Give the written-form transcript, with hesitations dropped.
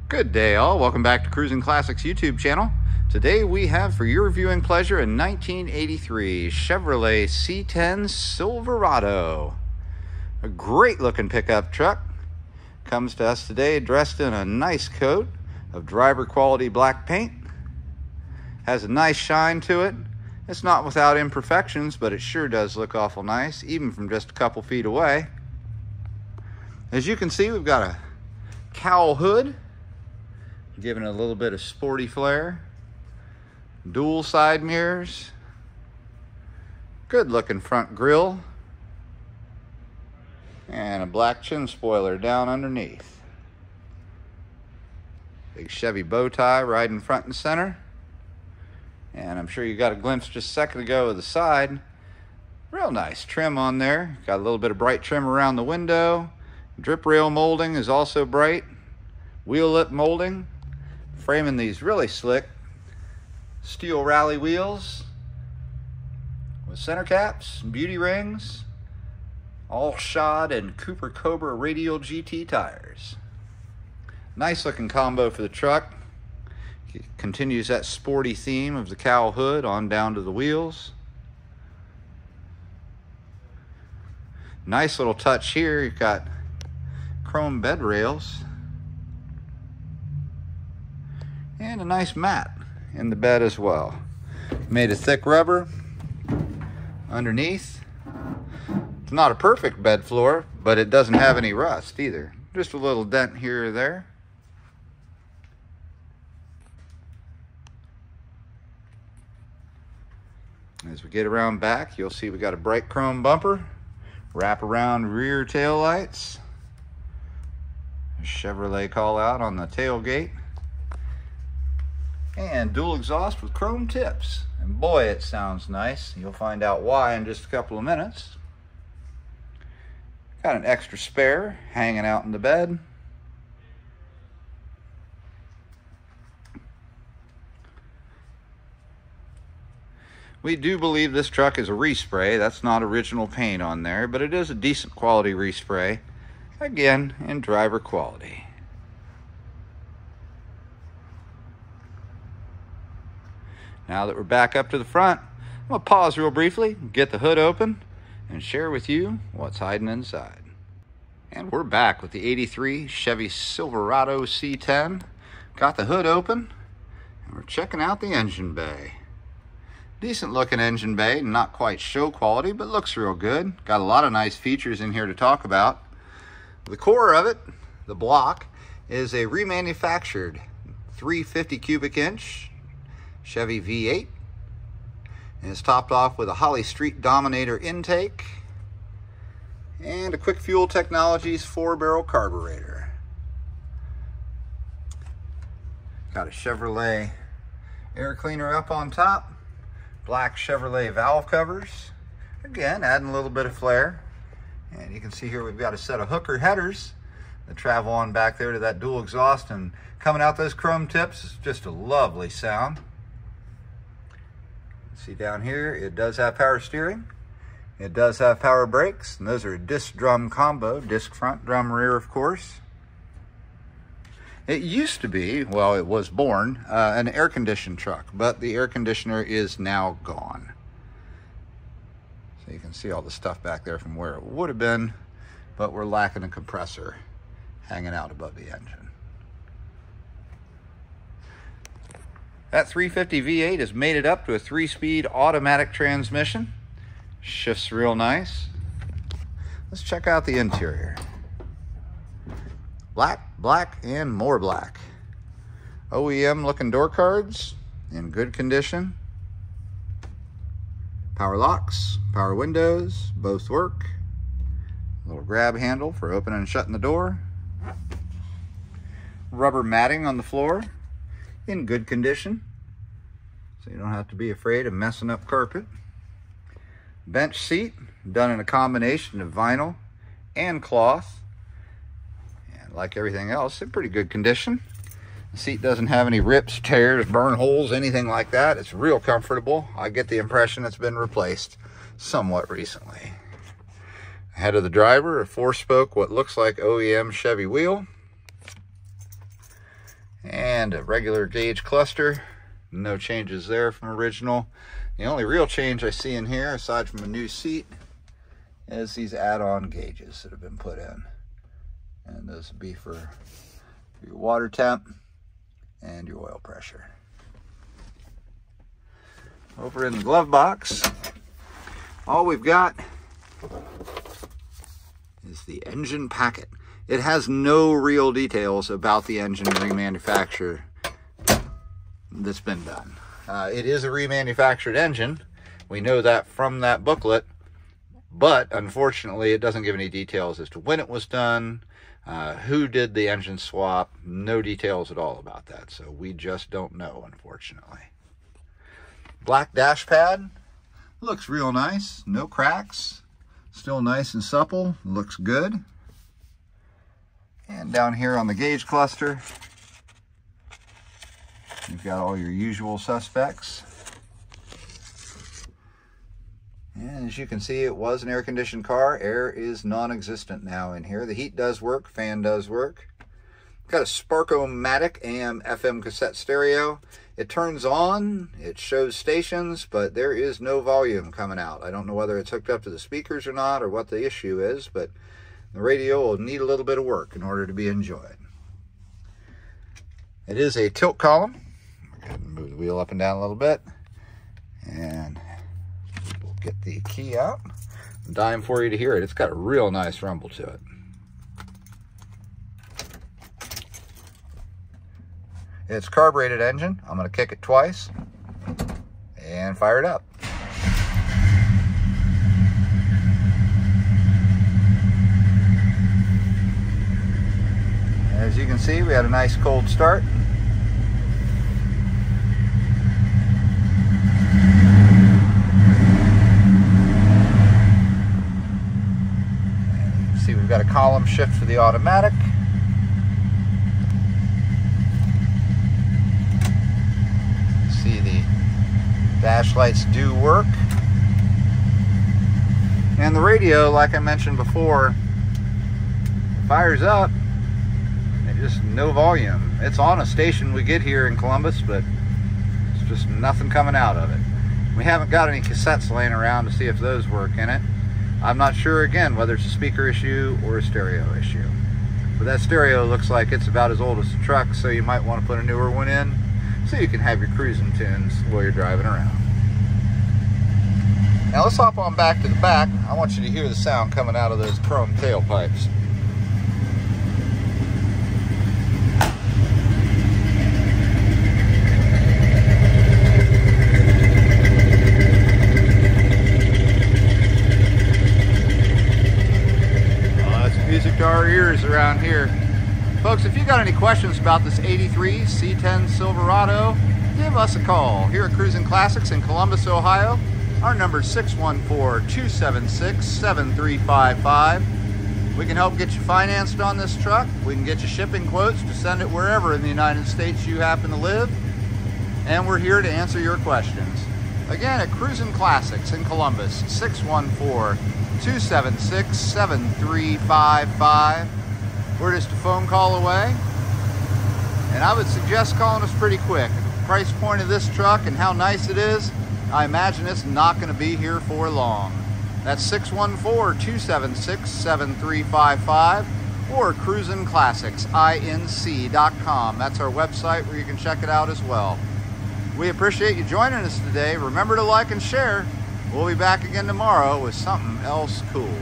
Good day all, welcome back to Cruisin Classics YouTube channel. Today we have for your viewing pleasure a 1983 Chevrolet C-10 Silverado. A great looking pickup truck. Comes to us today dressed in a nice coat of driver quality black paint. Has a nice shine to it. It's not without imperfections, but it sure does look awful nice, even from just a couple feet away. As you can see, we've got a cowl hood, giving it a little bit of sporty flair. Dual side mirrors. Good looking front grille. And a black chin spoiler down underneath. Big Chevy bow tie right in front and center. And I'm sure you got a glimpse just a second ago of the side. Real nice trim on there. Got a little bit of bright trim around the window. Drip rail molding is also bright. Wheel lip molding. Framing these really slick steel rally wheels with center caps, beauty rings, all shod and Cooper Cobra radial GT tires. Nice looking combo for the truck. It continues that sporty theme of the cowl hood on down to the wheels. Nice little touch here. You've got chrome bed rails. And a nice mat in the bed as well. Made of thick rubber underneath. It's not a perfect bed floor, but it doesn't have any rust either. Just a little dent here or there. As we get around back, you'll see we got a bright chrome bumper, wrap around rear tail lights, a Chevrolet call out on the tailgate, and dual exhaust with chrome tips. And boy, it sounds nice. You'll find out why in just a couple of minutes. Got an extra spare hanging out in the bed. We do believe this truck is a respray. That's not original paint on there, but it is a decent quality respray. Again, in driver quality. Now that we're back up to the front, I'm going to pause real briefly, get the hood open, and share with you what's hiding inside. And we're back with the 83 Chevy Silverado C-10. Got the hood open, and we're checking out the engine bay. Decent looking engine bay, not quite show quality, but looks real good. Got a lot of nice features in here to talk about. The core of it, the block, is a remanufactured 350 cubic inch Chevy V8, and it's topped off with a Holly Street Dominator intake and a Quick Fuel Technologies 4-barrel carburetor. Got a Chevrolet air cleaner up on top, black Chevrolet valve covers, again adding a little bit of flair. And you can see here we've got a set of hooker headers that travel on back there to that dual exhaust, and coming out those chrome tips is just a lovely sound. See down here, it does have power steering. It does have power brakes, and those are a disc drum combo, disc front, drum rear, of course. It used to be, well, it was born, an air-conditioned truck, but the air conditioner is now gone. So you can see all the stuff back there from where it would have been, but we're lacking a compressor hanging out above the engine. That 350 V8 has made it up to a 3-speed automatic transmission. Shifts real nice. Let's check out the interior. Black, black, and more black. OEM looking door cards in good condition. Power locks, power windows, both work. Little grab handle for opening and shutting the door. Rubber matting on the floor, in good condition, so you don't have to be afraid of messing up carpet. Bench seat, done in a combination of vinyl and cloth. And like everything else, in pretty good condition. The seat doesn't have any rips, tears, burn holes, anything like that. It's real comfortable. I get the impression it's been replaced somewhat recently. Head of the driver, a 4-spoke, what looks like OEM Chevy wheel. And a regular gauge cluster. No changes there from original. The only real change I see in here, aside from a new seat, is these add-on gauges that have been put in. And those would be for your water temp and your oil pressure. Over in the glove box, all we've got is the engine packet. It has no real details about the engine remanufacture that's been done. It is a remanufactured engine. We know that from that booklet, but unfortunately it doesn't give any details as to when it was done, who did the engine swap, no details at all about that. So we just don't know, unfortunately. Black dash pad, looks real nice, no cracks, still nice and supple, looks good. And down here on the gauge cluster, you've got all your usual suspects. And as you can see, it was an air-conditioned car. Air is non-existent now in here. The heat does work, fan does work. Got a Sparko-matic AM/FM cassette stereo. It turns on, it shows stations, but there is no volume coming out. I don't know whether it's hooked up to the speakers or not, or what the issue is, but the radio will need a little bit of work in order to be enjoyed. It is a tilt column. Go ahead and move the wheel up and down a little bit. And we'll get the key out. I'm dying for you to hear it. It's got a real nice rumble to it. It's carbureted engine. I'm going to kick it twice and fire it up. As you can see, we had a nice cold start. And you can see we've got a column shift for the automatic. See, the dash lights do work. And the radio, like I mentioned before, fires up. Just no volume. It's on a station we get here in Columbus, but it's just nothing coming out of it. We haven't got any cassettes laying around to see if those work in it. I'm not sure, again, whether it's a speaker issue or a stereo issue. But that stereo looks like it's about as old as the truck, so you might want to put a newer one in so you can have your cruising tunes while you're driving around. Now let's hop on back to the back. I want you to hear the sound coming out of those chrome tailpipes. Music to our ears around here. Folks, if you got any questions about this 83 C-10 Silverado, give us a call here at Cruisin Classics in Columbus, Ohio. Our number is 614-276-7355. We can help get you financed on this truck. We can get you shipping quotes to send it wherever in the United States you happen to live. And we're here to answer your questions. Again, at Cruisin Classics in Columbus, 614-276-7355. We're just a phone call away. And I would suggest calling us pretty quick. The price point of this truck and how nice it is, I imagine it's not going to be here for long. That's 614-276-7355 or cruisinclassicsinc.com. That's our website where you can check it out as well. We appreciate you joining us today. Remember to like and share. We'll be back again tomorrow with something else cool.